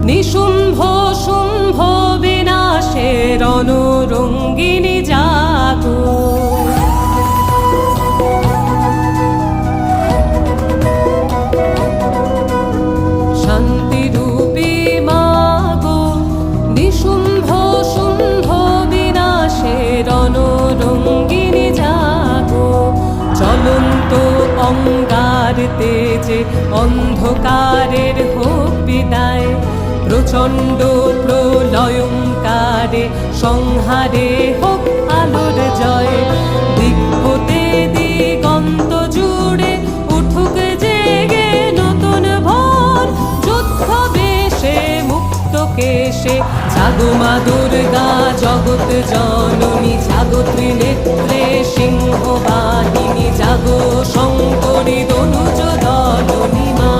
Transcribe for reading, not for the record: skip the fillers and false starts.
নিশুম্ভ শুম্ভ বিনাশে রণরঙ্গিনী জাগো। শান্তিরূপী মাগো নিশুম্ভ শুম্ভ বিনাশে রণরঙ্গিনী জাগো। চলন্ত অঙ্গার তেজে অন্ধকারের হোক বিদায়, প্রচণ্ড প্রলয়ঙ্কারে সংহারে হোক আলোর জয়। দিক হতে দিগন্ত জুড়ে উঠুক জেগে নতুন ভোর, যুদ্ধ বেশে মুক্ত কেশে জাগো মা দুর্গা জগৎ জননী। জাগো ত্রিনেত্রে সিংহ বাহিনী, জাগো শঙ্করী দনুজ দলনী মা।